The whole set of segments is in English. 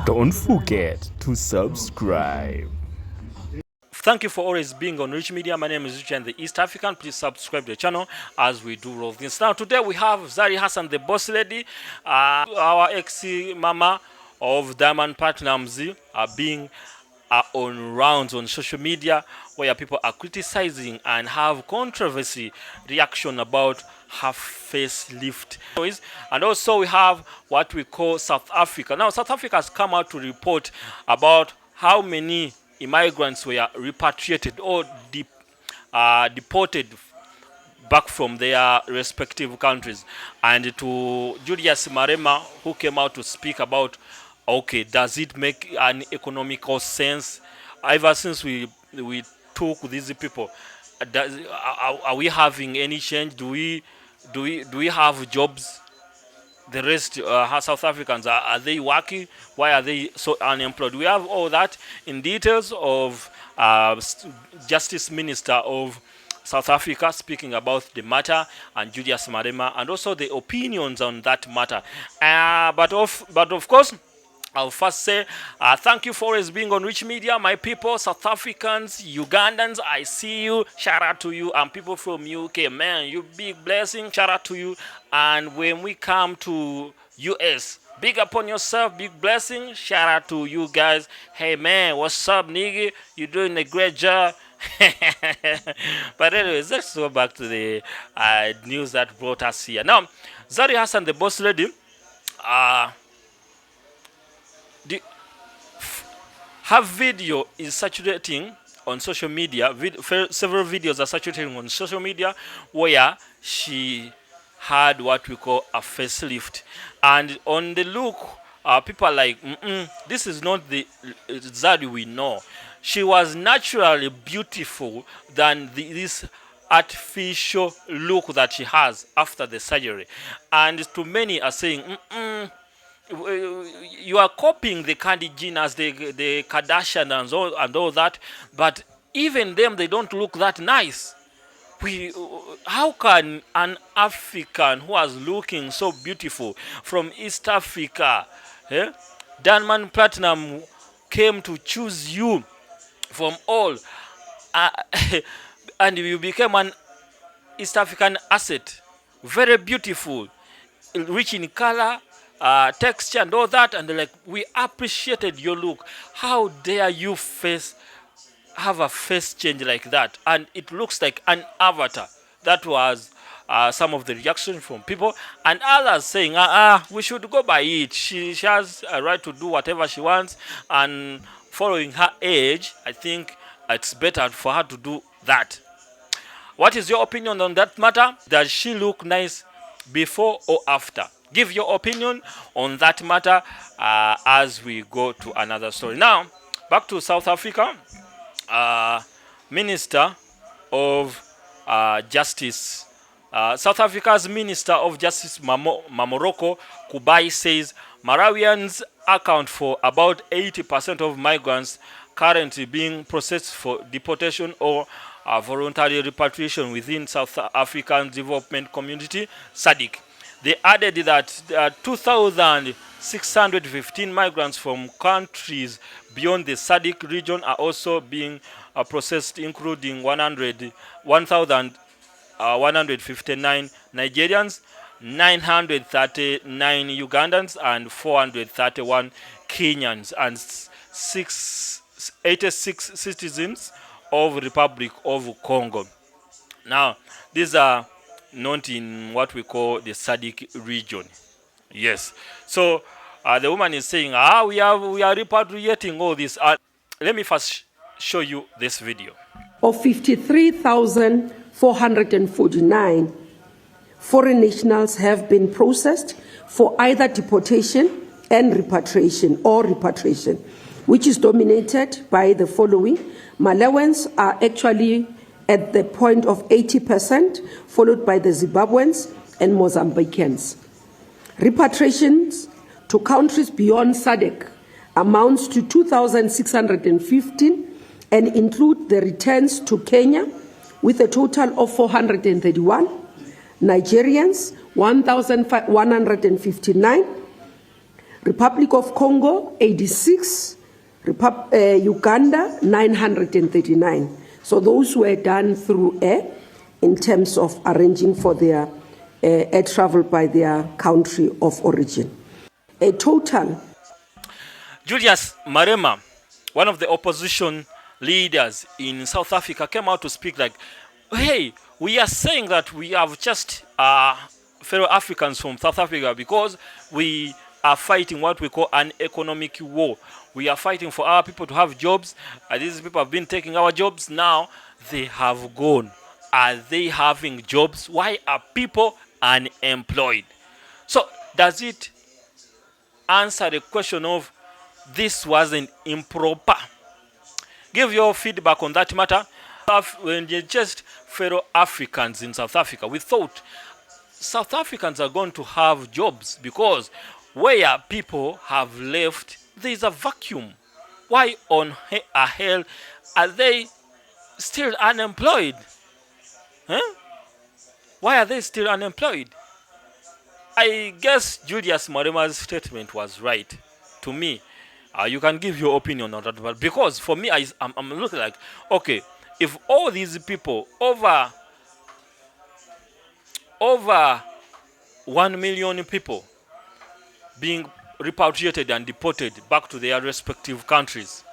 Don't forget to subscribe. Thank you for always being on Rich Media. My name is Zuchu and the East African. Please subscribe to the channel as we do roll things. Now today we have Zari Hassan, the boss lady, our ex-mama of Diamond Platinumz, being on rounds on social media where people are criticizing and have controversy reaction about her facelift. And also we have what we call South Africa. Now South Africa has come out to report about how many immigrants were repatriated or deported back from their respective countries, and to Julius Marema, who came out to speak about, okay, does it make an economical sense ever since we took these people? Are we having any change? Do we have jobs? The rest, South Africans, are they working? Why are they so unemployed? We have all that in details of Justice Minister of South Africa speaking about the matter, and Julius Marema, and also the opinions on that matter. But of course, I'll first say thank you for always being on Rich Media, my people, South Africans, Ugandans. I see you. Shout out to you, and people from UK, man, you big blessing. Shout out to you. And when we come to US, big up on yourself, big blessing. Shout out to you guys. Hey man, what's up, nigga? You're doing a great job. But anyways, let's go back to the news that brought us here. Now, Zari Hassan, the boss lady, her video is saturating on social media. Several videos are saturating on social media where she had what we call a facelift, and on the look, people are like, this is not the Zari we know. She was naturally beautiful than this artificial look that she has after the surgery. And to many are saying, you are copying the Candy Jenner, the Kardashians and all that, but even them, they don't look that nice. How can an African who was looking so beautiful from East Africa, Diamond Platinum came to choose you from all, and you became an East African asset, very beautiful, rich in color, texture and all that, and they're like, we appreciated your look. How dare you have a face change like that? And it looks like an avatar. That was some of the reaction from people, and others saying, we should go by it. She has a right to do whatever she wants, and following her age, I think it's better for her to do that. What is your opinion on that matter? Does she look nice before or after? Give your opinion on that matter as we go to another story. Now, back to South Africa. Minister of Justice, South Africa's Minister of Justice, Mamoroko Kubai, says Malawians account for about 80% of migrants currently being processed for deportation or voluntary repatriation within South African Development Community, SADC. They added that 2,615 migrants from countries beyond the SADC region are also being processed, including 1,159 Nigerians, 939 Ugandans, and 431 Kenyans, and 86 citizens of the Republic of Congo. Now, these are not in what we call the SADC region. Yes. So the woman is saying, we are repatriating all this. Let me first show you this video. Of 53,449 foreign nationals have been processed for either deportation and repatriation, which is dominated by the following. Malawians are actually at the point of 80%, followed by the Zimbabweans and Mozambicans. Repatriations to countries beyond SADC amounts to 2,615 and include the returns to Kenya with a total of 431, Nigerians 1,159, Republic of Congo, 86. Uganda, 939. So those were done through air in terms of arranging for their air travel by their country of origin. A total. Julius Marema, one of the opposition leaders in South Africa, came out to speak like, hey, we are saying that we have just fellow Africans from South Africa because we are fighting what we call an economic war. We are fighting for our people to have jobs. These people have been taking our jobs. Now they have gone. Are they having jobs? Why are people unemployed? So does it answer the question of this wasn't improper? Give your feedback on that matter. When you're just fellow Africans in South Africa, we thought South Africans are going to have jobs because where people have left, there's a vacuum. Why on hell are they still unemployed? Huh? Why are they still unemployed? I guess Julius Marema's statement was right. To me, you can give your opinion on that, but because for me, I'm looking like, okay, if all these people, over 1 million people being repatriated and deported back to their respective countries,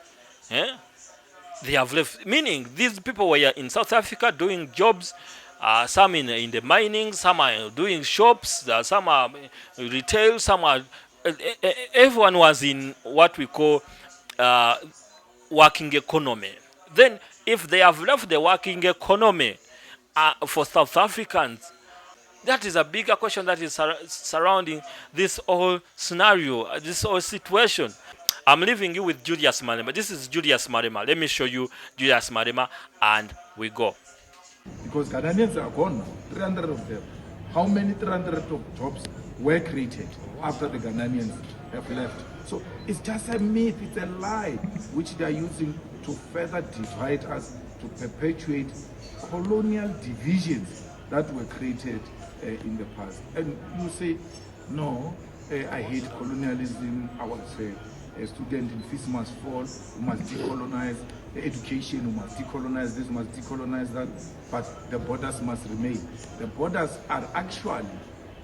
they have left, meaning these people were in South Africa doing jobs, some in the mining, some are doing shops, some are retail, some are, everyone was in what we call working economy. Then if they have left the working economy for South Africans, that is a bigger question that is surrounding this whole scenario, this whole situation. I'm leaving you with Julius Marema. This is Julius Marema. Let me show you Julius Marema and we go. Because Ghanaians are gone now, 300 of them. How many 300 of jobs were created after the Ghanaians have left? So it's just a myth, it's a lie, which they are using to further divide us, to perpetuate colonial divisions that were created in the past. And you say, no, I hate colonialism, I was a student in fees must fall, we must decolonize, education, we must decolonize this, we must decolonize that, but the borders must remain. The borders are actually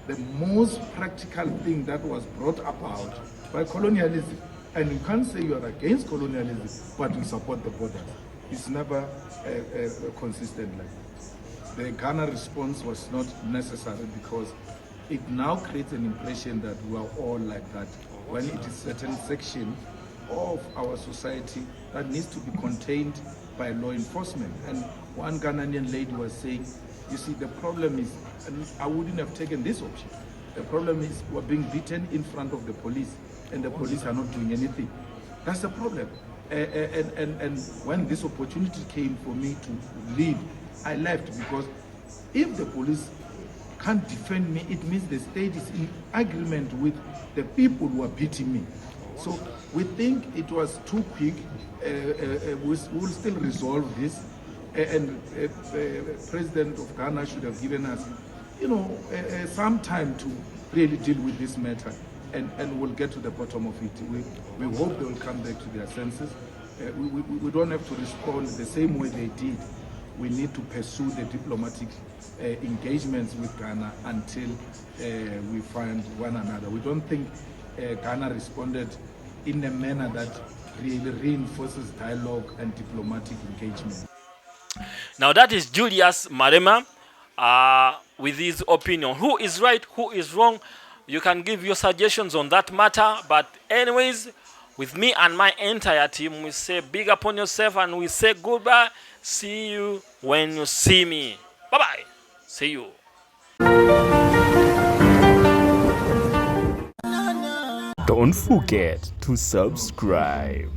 the most practical thing that was brought about by colonialism. And you can't say you are against colonialism, but you support the borders. It's never consistent like that. The Ghana response was not necessary because it now creates an impression that we are all like that, when it is certain section of our society that needs to be contained by law enforcement. And one Ghanaian lady was saying, you see, the problem is, and I wouldn't have taken this option, the problem is we're being beaten in front of the police and the police are not doing anything. That's the problem. And when this opportunity came for me to leave, I left, because if the police can't defend me, it means the state is in agreement with the people who are beating me. So we think it was too quick. We'll still resolve this, and the President of Ghana should have given us, some time to really deal with this matter, and we'll get to the bottom of it. We hope they will come back to their senses. We don't have to respond the same way they did. We need to pursue the diplomatic engagements with Ghana until we find one another. We don't think Ghana responded in a manner that really reinforces dialogue and diplomatic engagement. Now that is Julius Marema with his opinion. Who is right, who is wrong? You can give your suggestions on that matter. But anyways, with me and my entire team, we say big up on yourself and we say goodbye. See you when you see me. Bye-bye. See you. Don't forget to subscribe.